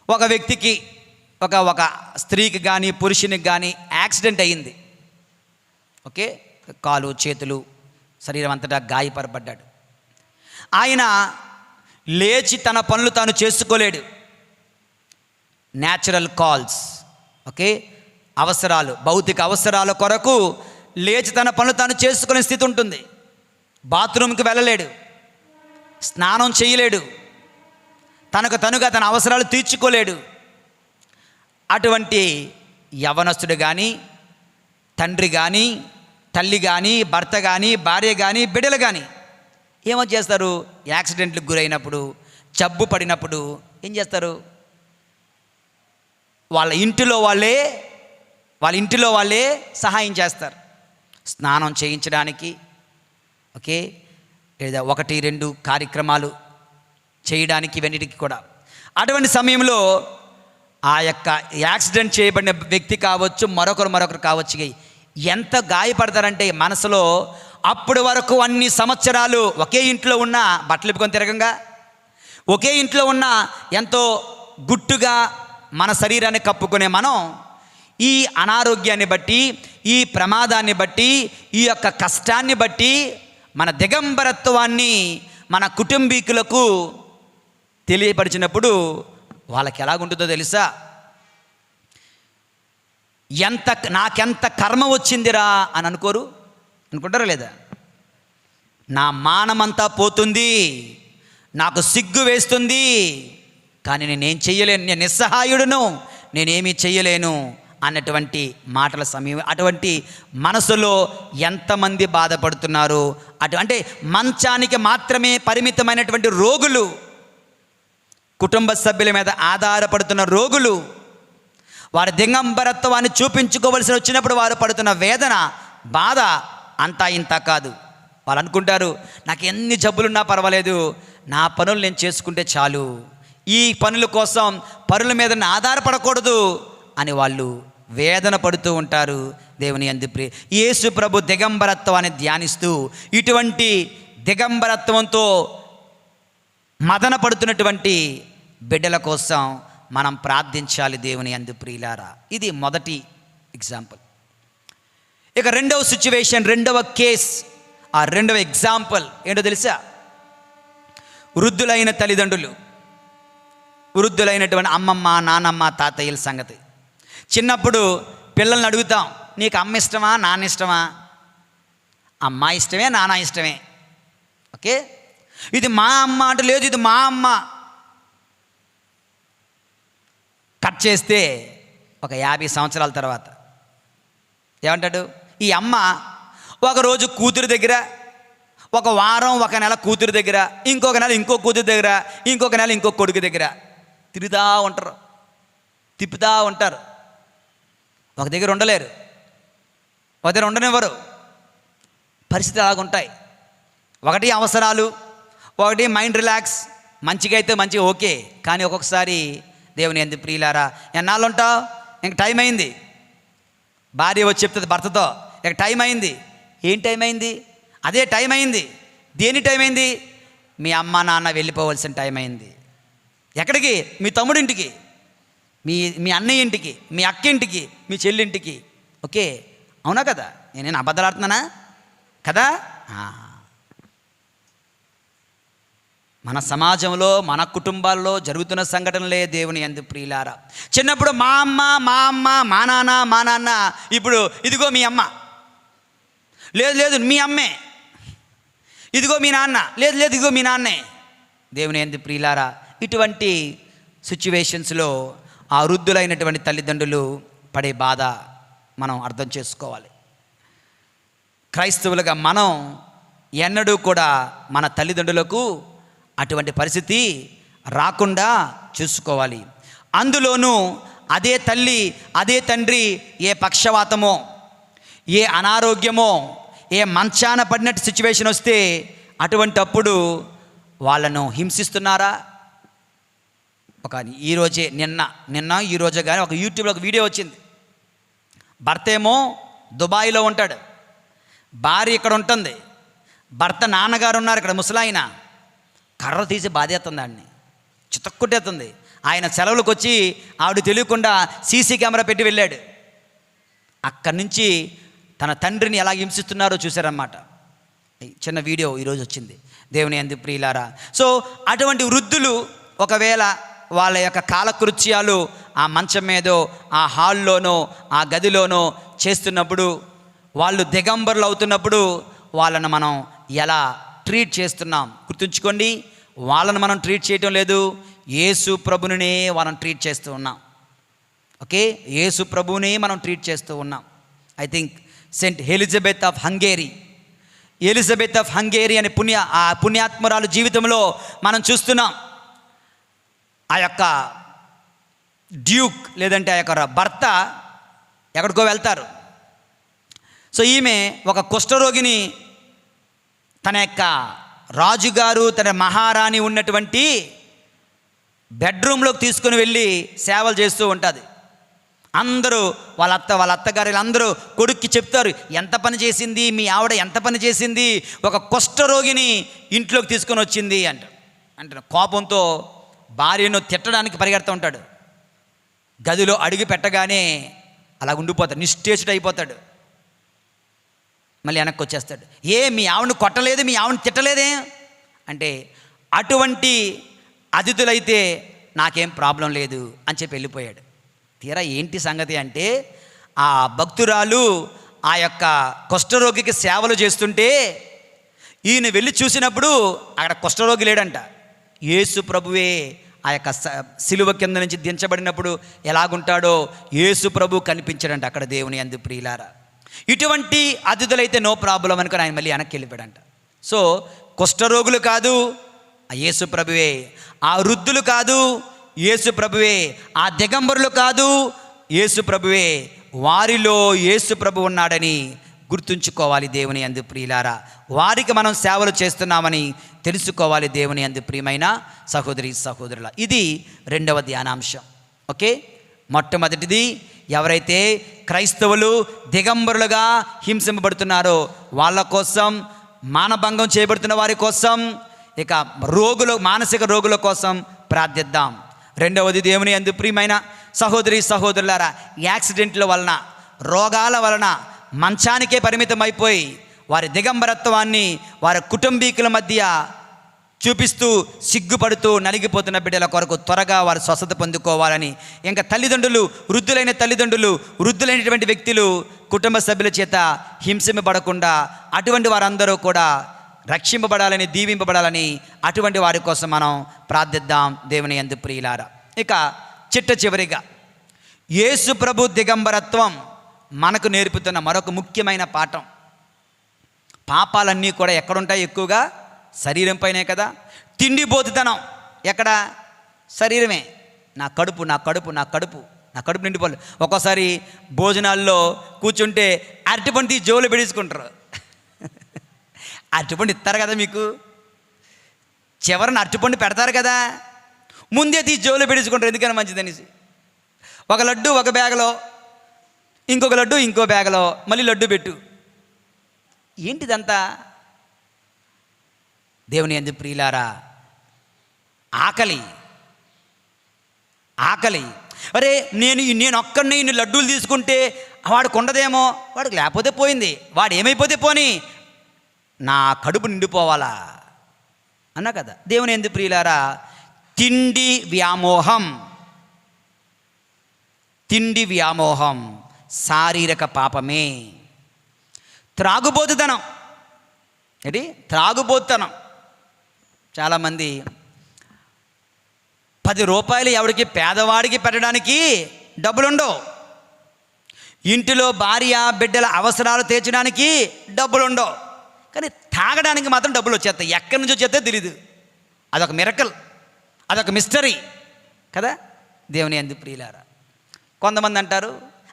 ఒక వ్యక్తికి, ఒక స్త్రీకి కానీ పురుషునికి కానీ యాక్సిడెంట్ అయ్యింది. ఓకే, కాలు చేతులు శరీరం అంతటా గాయపరపడ్డాడు. ఆయన లేచి తన పనులు తాను చేసుకోలేడు. న్యాచురల్ కాల్స్, ఓకే, అవసరాలు, భౌతిక అవసరాల కొరకు లేచి తన పనులు తాను చేసుకునే స్థితి ఉంటుంది. బాత్రూమ్కి వెళ్ళలేడు, స్నానం చేయలేడు, తనకు తనుగా తన అవసరాలు తీర్చుకోలేడు. అటువంటి యవనస్తుడు కానీ, తండ్రి కానీ, తల్లి కానీ, భర్త కానీ, భార్య కానీ, బిడ్డలు కానీ ఏమో చేస్తారు? యాక్సిడెంట్లకు గురైనప్పుడు, జబ్బు పడినప్పుడు ఏం చేస్తారు? వాళ్ళ ఇంటిలో వాళ్ళే సహాయం చేస్తారు, స్నానం చేయించడానికి, ఓకే, లేదా 1-2 కార్యక్రమాలు చేయడానికి, ఇవన్నిటికి కూడా. అటువంటి సమయంలో ఆ యొక్క యాక్సిడెంట్ చేయబడిన వ్యక్తి కావచ్చు, మరొకరు కావచ్చు, ఎంత గాయపడతారంటే మనసులో, అప్పటి వరకు అన్ని సంవత్సరాలు ఒకే ఇంట్లో ఉన్న, బట్టలు ఇప్పుకొని తిరగంగా ఒకే ఇంట్లో ఉన్న, ఎంతో గుట్టుగా మన శరీరాన్ని కప్పుకునే మనం ఈ అనారోగ్యాన్ని బట్టి, ఈ ప్రమాదాన్ని బట్టి, ఈ యొక్క కష్టాన్ని బట్టి, మన దిగంబరత్వాన్ని మన కుటుంబీకులకు తెలియపరిచినప్పుడు వాళ్ళకి ఎలాగుంటుందో తెలుసా? నాకెంత కర్మ వచ్చిందిరా అని అనుకుంటారా లేదా? నా మానమంతా పోతుంది, నాకు సిగ్గు వేస్తుంది, కానీ నేనేం చెయ్యలేను, నేను నిస్సహాయుడును, నేనేమీ చెయ్యలేను అన్నటువంటి మాటల సమయం. అటువంటి మనసులో ఎంతమంది బాధపడుతున్నారు? అంటే మంచానికి మాత్రమే పరిమితమైనటువంటి రోగులు, కుటుంబ సభ్యుల మీద ఆధారపడుతున్న రోగులు, వారి దిగంబరత్వాన్ని చూపించుకోవలసి వచ్చినప్పుడు వారు పడుతున్న వేదన, బాధ అంతా ఇంత కాదు. వాళ్ళు అనుకుంటారు, నాకు ఎన్ని జబ్బులున్నా పర్వాలేదు, నా పనులు నేను చేసుకుంటే చాలు, ఈ పనుల కోసం పనుల మీద ఆధారపడకూడదు అని వాళ్ళు వేదన పడుతూ ఉంటారు. దేవుని యందు యేసు ప్రభు దిగంబరత్వాన్ని ధ్యానిస్తూ ఇటువంటి దిగంబరత్వంతో మదన పడుతున్నటువంటి బిడ్డల కోసం మనం ప్రార్థించాలి దేవుని యందు ప్రియులారా. ఇది మొదటి ఎగ్జాంపుల్. ఇక రెండవ సిచ్యువేషన్, రెండవ కేస్, ఆ రెండవ ఎగ్జాంపుల్ ఏంటో తెలుసా? వృద్ధులైన తల్లిదండ్రులు, వృద్ధులైనటువంటి అమ్మమ్మ, నానమ్మ, తాతయ్యల సంగతి. చిన్నప్పుడు పిల్లల్ని అడుగుతాం, నీకు అమ్మ ఇష్టమా, నాన్న ఇష్టమా? అమ్మ ఇష్టమే, నాన్న ఇష్టమే. ఓకే, ఇది మా అమ్మ అంటే, లేదు ఇది మా అమ్మ. కట్ చేస్తే ఒక 50 సంవత్సరాల తర్వాత ఏమంటాడు? ఈ అమ్మ ఒకరోజు కూతురు దగ్గర, ఒక వారం, ఒక నెల కూతురు దగ్గర, ఇంకొక నెల ఇంకో కూతురు దగ్గర, ఇంకొక నెల ఇంకో కొడుకు దగ్గర తిరుగుతూ ఉంటారు, తిప్పుతూ ఉంటారు. ఒక దగ్గర ఉండలేరు, ఒక దగ్గర ఉండనివ్వరు. పరిస్థితి అలాగుంటాయి. ఒకటి అవసరాలు, ఒకటి మైండ్ రిలాక్స్. మంచిగా అయితే మంచిగా ఓకే, కానీ ఒక్కొక్కసారి దేవుని యందు ప్రియులారా, ఎన్నాళ్ళు ఉంటావు, ఇంక టైం అయింది. భార్య వచ్చి చెప్తుంది భర్తతో, ఇక టైం అయింది. ఏం టైం అయింది? అదే టైం అయింది. దేని టైం అయింది? మీ అమ్మ నాన్న వెళ్ళిపోవలసిన టైం అయింది. ఎక్కడికి? మీ తమ్ముడింటికి, మీ అన్నయ్య ఇంటికి, మీ అక్క ఇంటికి, మీ చెల్లింటికి. ఓకే, అవునా కదా? నేను అబద్ధాలాడుతున్నానా కదా? మన సమాజంలో, మన కుటుంబాల్లో జరుగుతున్న సంఘటనలే దేవుని యందు ప్రియులారా. చిన్నప్పుడు మా అమ్మ, మా నాన్న, ఇప్పుడు ఇదిగో మీ అమ్మ, లేదు మీ అమ్మే. ఇదిగో మీ నాన్న, లేదు ఇదిగో మీ నాన్నే. దేవుని యందు ప్రియులారా, ఇటువంటి సిచ్యువేషన్స్లో ఆ వృద్ధులైనటువంటి తల్లిదండ్రులు పడే బాధ మనం అర్థం చేసుకోవాలి. క్రైస్తవులుగా మనం ఎన్నడూ కూడా మన తల్లిదండ్రులకు అటువంటి పరిస్థితి రాకుండా చూసుకోవాలి. అందులోనూ అదే తల్లి, అదే తండ్రి ఏ పక్షవాతమో, ఏ అనారోగ్యమో, ఏ మంచాన పడినట్టు సిచ్యువేషన్ వస్తే అటువంటి అప్పుడు వాళ్ళను హింసిస్తున్నారా? నిన్న ఈరోజే కానీ ఒక యూట్యూబ్లో ఒక వీడియో వచ్చింది. భర్త ఏమో దుబాయ్లో ఉంటాడు, భార్య ఇక్కడ ఉంటుంది. భర్త నాన్నగారు ఉన్నారు ఇక్కడ, ముసలాయన కర్ర తీసి బాధేస్తుంది, ఆడిని చితక్కుట్టేస్తుంది. ఆయన సెలవులకు వచ్చి ఆవిడ తెలియకుండా సీసీ కెమెరా పెట్టి వెళ్ళాడు. అక్కడి నుంచి తన తండ్రిని ఎలా హింసిస్తున్నారో చూశారన్నమాట. చిన్న వీడియో ఈరోజు వచ్చింది. దేవుని యందు ప్రియులారా, సో అటువంటి వృద్ధులు ఒకవేళ వాళ్ళ యొక్క కాలకృత్యాలు ఆ మంచం మీదో, ఆ హాల్లోనో, ఆ గదిలోనో చేస్తున్నప్పుడు, వాళ్ళు దిగంబరులు అవుతున్నప్పుడు వాళ్ళను మనం ఎలా ట్రీట్ చేస్తున్నాం గుర్తుంచుకోండి. వాళ్ళను మనం ట్రీట్ చేయటం లేదు, యేసు ప్రభునే మనం ట్రీట్ చేస్తూ ఉన్నాం. ఓకే, యేసు ప్రభునే మనం ట్రీట్ చేస్తూ ఉన్నాం. I think Saint Elizabeth of Hungary అనే పుణ్యాత్మురాలు జీవితంలో మనం చూస్తున్నాం. ఆ యొక్క డ్యూక్ లేదంటే ఆ యొక్క భర్త ఎక్కడికో వెళ్తారు. సో ఈమె ఒక కుష్ఠరోగిని తన యొక్క రాజుగారు, తన మహారాణి ఉన్నటువంటి బెడ్రూమ్లోకి తీసుకుని వెళ్ళి సేవలు చేస్తూ ఉంటుంది. అందరూ వాళ్ళ అత్తగారు అందరూ కొడుక్కి చెప్తారు, ఎంత పని చేసింది మీ ఆవిడ, ఎంత పని చేసింది, ఒక కుష్ఠరోగిని ఇంట్లోకి తీసుకొని వచ్చింది అంటే కోపంతో భార్యను తిట్టడానికి పరిగెడుతూ ఉంటాడు. గదిలో అడుగు పెట్టగానే అలా ఉండిపోతాడు, నిశ్చేషుడు అయిపోతాడు. మళ్ళీ వెనక్కి వచ్చేస్తాడు. మీ ఆవిడని కొట్టలేదు, మీ ఆవిడని తిట్టలేదే అంటే, అటువంటి అతిథులైతే నాకేం ప్రాబ్లం లేదు అని చెప్పి వెళ్ళిపోయాడు. తీరా ఏంటి సంగతి అంటే, ఆ భక్తురాలు ఆ యొక్క కుష్ఠరోగికి సేవలు చేస్తుంటే ఈయన వెళ్ళి చూసినప్పుడు అక్కడ కుష్ఠరోగి లేడంట. యేసు ప్రభువే ఆ యొక్క సిలువ కింద నుంచి దించబడినప్పుడు ఎలాగుంటాడో యేసు ప్రభు కనిపించాడంట అక్కడ దేవుని యందు ప్రియులారా. ఇటువంటి అతిథులైతే నో ప్రాబ్లం అనుకుని ఆయన మళ్ళీ వెనక్కి వెళ్ళిపోయాడంట. సో కుష్ఠరోగులు కాదు, ఆ యేసు ప్రభువే. ఆ వృద్ధులు కాదు, యేసు ప్రభువే. ఆ దిగంబరులు కాదు, యేసు ప్రభువే. వారిలో యేసు ప్రభు ఉన్నాడని గుర్తుంచుకోవాలి దేవుని యందు ప్రియులారా. వారికి మనం సేవలు చేస్తున్నామని తెలుసుకోవాలి దేవుని యందు ప్రియమైన సహోదరి సహోదరుల. ఇది రెండవ ధ్యానాంశం. ఓకే, మొట్టమొదటిది ఎవరైతే క్రైస్తవులు దిగంబరులుగా హింసింపబడుతున్నారో వాళ్ళ కోసం, మానభంగం చేయబడుతున్న వారి కోసం, ఇక రోగులు, మానసిక రోగుల కోసం ప్రార్థిద్దాం. రెండవది దేవుని యందు ప్రియమైన సహోదరి సహోదరులారా, యాక్సిడెంట్ల వలన, రోగాల వలన మంచానికే పరిమితం అయిపోయి వారి దిగంబరత్వాన్ని వారి కుటుంబీకుల మధ్య చూపిస్తూ సిగ్గుపడుతూ నలిగిపోతున్న బిడ్డల కొరకు త్వరగా వారు స్వస్థత పొందుకోవాలని, ఇంకా తల్లిదండ్రులు, వృద్ధులైనటువంటి వ్యక్తులు కుటుంబ సభ్యుల చేత హింసింపబడకుండా అటువంటి వారందరూ కూడా రక్షింపబడాలని, దీవింపబడాలని, అటువంటి వారి కోసం మనం ప్రార్థిద్దాం దేవుని యందు ప్రియులారా. ఇక చివరిగా యేసు ప్రభు దిగంబరత్వం మనకు నేర్పుతున్న మరొక ముఖ్యమైన పాఠం. పాపాలన్నీ కూడా ఎక్కడుంటాయి? ఎక్కువగా శరీరం పైనే కదా. తిండిపోతుతనం ఎక్కడ? శరీరమే. నా కడుపు నిండిపోలేదు. ఒక్కోసారి భోజనాల్లో కూర్చుంటే అరటిపండు జోలు పెడేసుకుంటారు. అరటిపండు ఇస్తారు కదా మీకు, చివరిని అరటిపండు పెడతారు కదా, ముందే తీసి జోలు పెడేసుకుంటారు. ఎందుకని మంచిదనేసి. ఒక లడ్డు ఒక బ్యాగులో, ఇంకొక లడ్డు ఇంకో బ్యాగులో, మళ్ళీ లడ్డు పెట్టు. ఏంటిదంతా? దేవుని యందు ప్రియులారా, ఆకలి. అరే నేను ఒక్కడిని ఇన్ని లడ్డూలు తీసుకుంటే వాడికి ఉండదేమో, వాడికి లేకపోతే పోయింది, వాడు ఏమైపోతే పోని, నా కడుపు నిండిపోవాలా అన్నా కదా. దేవుని యందు ప్రియులారా, తిండి వ్యామోహం శారీరక పాపమే. త్రాగుబోతుతనం. చాలామంది 10 రూపాయలు ఎవరికి, పేదవాడికి పెట్టడానికి డబ్బులుండవు. ఇంటిలో భార్య బిడ్డల అవసరాలు తీర్చడానికి డబ్బులుండవు. కానీ తాగడానికి మాత్రం డబ్బులు వచ్చేస్తాయి. ఎక్కడి నుంచి వచ్చేస్తే తెలీదు. అదొక మిరకల్, అదొక మిస్టరీ కదా దేవుని యందు ప్రియులారా. కొంతమంది అంటారు,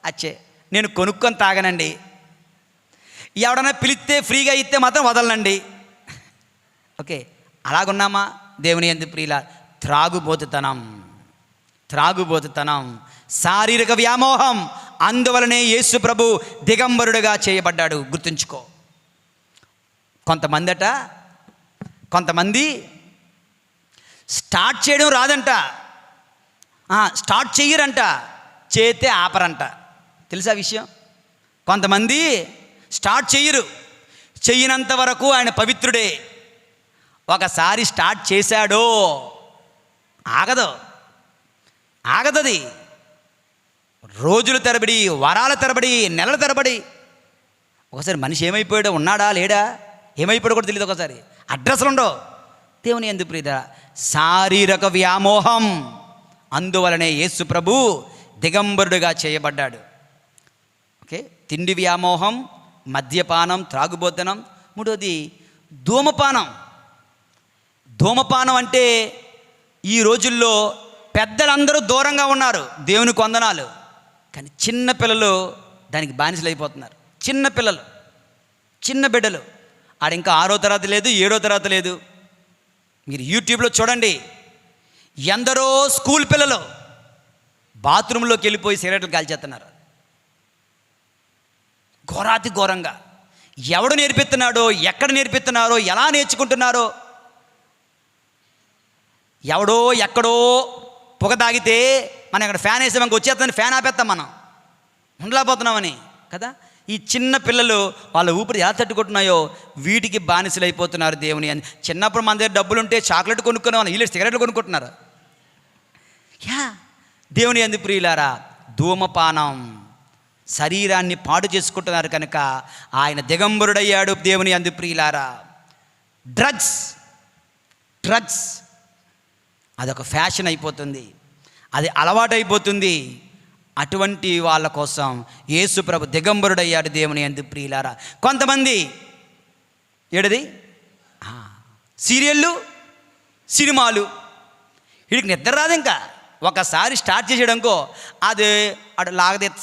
అచ్చే నేను కొనుక్కొని తాగనండి, ఎవడన్నా పిలిస్తే ఫ్రీగా ఇస్తే మాత్రం వదలనండి. ఓకే, అలాగున్నామా? దేవుని యందు ప్రియులారా, త్రాగుబోతుతనం శారీరక వ్యామోహం. అందువలనే యేసు ప్రభు దిగంబరుడుగా చేయబడ్డాడు. గుర్తుంచుకో. కొంతమంది స్టార్ట్ చేయడం రాదంట, స్టార్ట్ చెయ్యరంట, చేతే ఆపరంట. తెలుసా విషయం? కొంతమంది స్టార్ట్ చెయ్యనంత వరకు ఆయన పవిత్రుడే. ఒకసారి స్టార్ట్ చేశాడో ఆగదది. రోజుల తరబడి, వారాల తరబడి, నెలల తరబడి. ఒకసారి మనిషి ఏమైపోయాడో, ఉన్నాడా లేడా, ఏమైపోయాడో కూడా తెలియదు. ఒకసారి అడ్రస్లు ఉండవు. దేవుని యందు ప్రియులారా, శారీరక వ్యామోహం. అందువలనే యేసు ప్రభు దిగంబరుడుగా చేయబడ్డాడు. ఓకే, తిండి వ్యామోహం, మద్యపానం, త్రాగుబోతనం. మూడోది ధూమపానం అంటే ఈ రోజుల్లో పెద్దలందరూ దూరంగా ఉన్నారు, దేవునికి వందనాలు. కానీ చిన్న పిల్లలు దానికి బానిసలు అయిపోతున్నారు. చిన్న బిడ్డలు, ఆడింకా 6వ తరగతి లేదు, 7వ తరగతి లేదు. మీరు యూట్యూబ్లో చూడండి, ఎందరో స్కూల్ పిల్లలు బాత్రూంలోకి వెళ్ళిపోయి సిగరెట్లు కాల్చేస్తున్నారు. ఘోరంగా. ఎవడు నేర్పిస్తున్నాడో, ఎక్కడ నేర్పిస్తున్నారో, ఎలా నేర్చుకుంటున్నారో. ఎవడో ఎక్కడో పొగ తాగితే మనం ఇక్కడ ఫ్యాన్ వేసే మనకు వచ్చేస్తుందని ఫ్యాన్ ఆపేస్తాం, మనం ఉండలేకపోతున్నామని కదా. ఈ చిన్న పిల్లలు వాళ్ళ ఊపిరి ఎలా తట్టుకుంటున్నాయో వీటికి బానిసలు అయిపోతున్నారు. దేవుని అని చిన్నప్పుడు మన దగ్గర డబ్బులు ఉంటే చాక్లెట్ కొనుక్కునే వాళ్ళు, వీళ్ళు సిగరెట్లు కొనుక్కుంటున్నారు. దేవుని యందు ప్రియులారా, ధూమపానం శరీరాన్ని పాడు చేసుకుంటున్నారు కనుక ఆయన దిగంబరుడయ్యాడు. దేవుని యందు ప్రియులారా, డ్రగ్స్ అదొక ఫ్యాషన్ అయిపోతుంది, అది అలవాటైపోతుంది. అటువంటి వాళ్ళ కోసం యేసు ప్రభు దిగంబరుడయ్యాడు. దేవుని యందు ప్రియులారా, కొంతమంది ఏడది సీరియళ్ళు, సినిమాలు, వీడికి నిద్ర రాదు. ఇంకా ఒకసారి స్టార్ట్ చేసేయడంకో అది అటు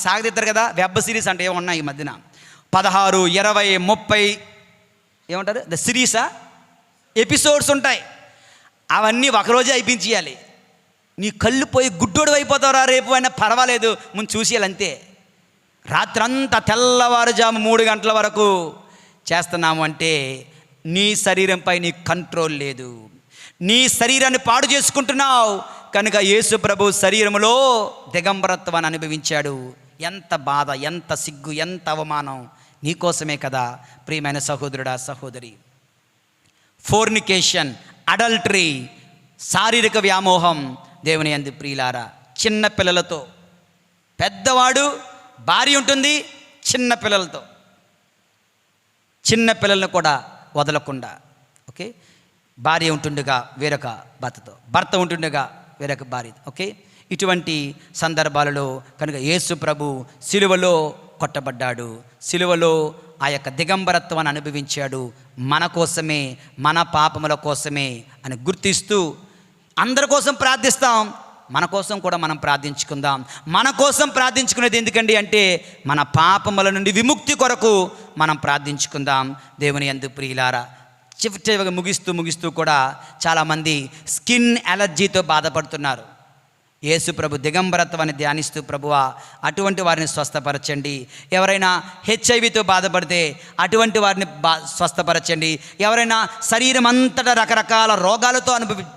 సాగదీస్తారు కదా. వెబ్ సిరీస్ అంటే ఏమన్నా ఈ మధ్యన 16, 20, 30 ఏమంటారు ద సిరీసా ఎపిసోడ్స్ ఉంటాయి. అవన్నీ ఒకరోజే అయిపించేయాలి. నీ కళ్ళు పోయి గుడ్డోడు అయిపోతావురా రేపు అయినా పర్వాలేదు, ముందు చూసేయాలి అంతే. రాత్రంతా తెల్లవారుజాము 3 గంటల వరకు చేస్తున్నాము అంటే నీ శరీరంపై నీ కంట్రోల్ లేదు, నీ శరీరాన్ని పాడు చేసుకుంటున్నావు. కనుక యేసు ప్రభు శరీరములో దిగంబరత్వాన్ని అనుభవించాడు. ఎంత బాధ, ఎంత సిగ్గు, ఎంత అవమానం నీకోసమే కదా ప్రియమైన సహోదరుడా, సహోదరి. ఫోర్నికేషన్, అడల్టరీ, శారీరక వ్యామోహం. దేవుని యందు ప్రియులారా, చిన్న పిల్లలతో, పెద్దవాడు భార్య ఉంటుంది, చిన్న పిల్లలతో, చిన్న పిల్లలను కూడా వదలకుండా, ఓకే, భార్య ఉంటుండగా వేరొక భర్తతో, భర్త ఉంటుండగా వేరొక భార్య, ఓకే, ఇటువంటి సందర్భాలలో కనుక యేసు ప్రభు సిలువలో కొట్టబడ్డాడు, సిలువలో ఆ యొక్క దిగంబరత్వాన్ని అనుభవించాడు. మన కోసమే, మన పాపముల కోసమే అని గుర్తిస్తూ అందరి కోసం ప్రార్థిస్తాం, మన కోసం కూడా మనం ప్రార్థించుకుందాం. మన కోసం ప్రార్థించుకునేది ఎందుకండి అంటే మన పాపముల నుండి విముక్తి కొరకు మనం ప్రార్థించుకుందాం. దేవుని యందు ప్రియులారా, చివరిగా ముగిస్తూ కూడా చాలామంది స్కిన్ అలర్జీతో బాధపడుతున్నారు. యేసు ప్రభు దిగంబరత్వాన్ని ధ్యానిస్తూ, ప్రభువా అటువంటి వారిని స్వస్థపరచండి. ఎవరైనా హెచ్ఐవితో బాధపడితే అటువంటి వారిని స్వస్థపరచండి. ఎవరైనా శరీరం అంతటా రకరకాల రోగాలతో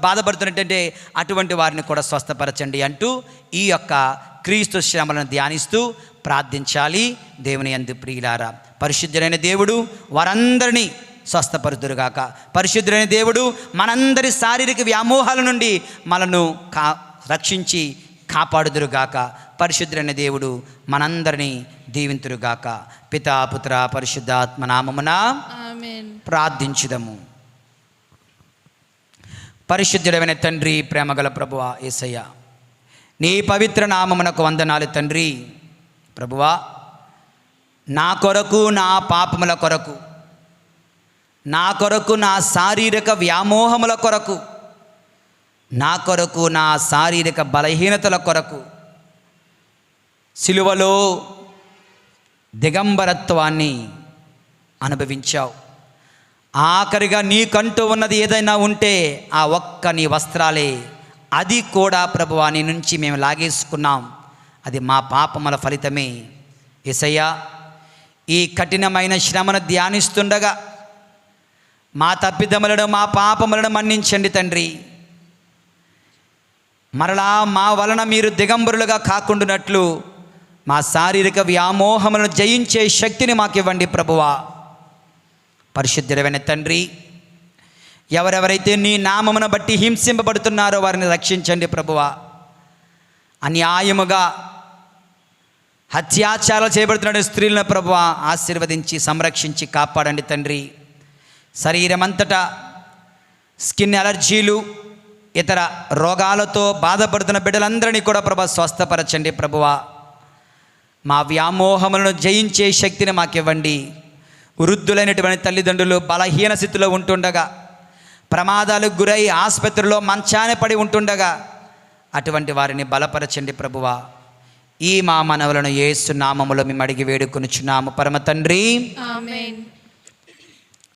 బాధపడుతున్నట్టంటే అటువంటి వారిని కూడా స్వస్థపరచండి అంటూ ఈ యొక్క క్రీస్తు శ్రమలను ధ్యానిస్తూ ప్రార్థించాలి. దేవుని యందు ప్రియులారా, పరిశుద్ధుడైన దేవుడు వారందరినీ స్వస్థపరుదురుగాక. పరిశుద్ధుడైన దేవుడు మనందరి శారీరక వ్యామోహాల నుండి మనను రక్షించి కాపాడుదురుగాక. పరిశుద్ధుడైన దేవుడు మనందరినీ దీవింతురుగాక. పితా పుత్ర పరిశుద్ధాత్మ నామమున ఆమేన్. ప్రార్థించుదము. పరిశుద్ధుడైన తండ్రి, ప్రేమగల ప్రభువా యేసయ్య, నీ పవిత్ర నామమునకు వందనాలు తండ్రి. ప్రభువా, నా కొరకు, నా పాపముల కొరకు, నా కొరకు, నా శారీరక వ్యామోహముల కొరకు, నా కొరకు, నా శారీరక బలహీనతల కొరకు సిలువలో దిగంబరత్వాన్ని అనుభవించావు. ఆఖరిగా నీకంటూ ఉన్నది ఏదైనా ఉంటే ఆ ఒక్క నీ వస్త్రాలే. అది కూడా ప్రభువా నీ నుంచి మేము లాగేసుకున్నాం. అది మా పాపముల ఫలితమే. యేసయ్యా, ఈ కఠినమైన శ్రమను ధ్యానిస్తుండగా మా తప్పిదములను, మా పాపములను మన్నించండి తండ్రి. మరలా మా వలన మీరు దిగంబరులుగా కాకుండానట్లు మా శారీరక వ్యామోహములను జయించే శక్తిని మాకు ఇవ్వండి ప్రభువా. పరిశుద్ధుడైన తండ్రి, ఎవరెవరైతే నీ నామమును బట్టి హింసింపబడుతున్నారో వారిని రక్షించండి ప్రభువా. అన్యాయముగా హత్యాచారాలు చేయబడుతున్న స్త్రీలను ప్రభువా ఆశీర్వదించి సంరక్షించి కాపాడండి తండ్రి. శరీరమంతటా స్కిన్ అలర్జీలు, ఇతర రోగాలతో బాధపడుతున్న బిడ్డలందరినీ కూడా ప్రభా స్వస్థపరచండి ప్రభువా. మా వ్యామోహములను జయించే శక్తిని మాకివ్వండి. వృద్ధులైనటువంటి తల్లిదండ్రులు బలహీన స్థితిలో ఉంటుండగా, ప్రమాదాలకు గురై ఆసుపత్రిలో మంచాన పడి ఉంటుండగా అటువంటి వారిని బలపరచండి ప్రభువా. ఈ మా మనవులను యేసు నామములో మేము అడిగి వేడుకొనుచున్నాము పరమ తండ్రి, ఆమేన్.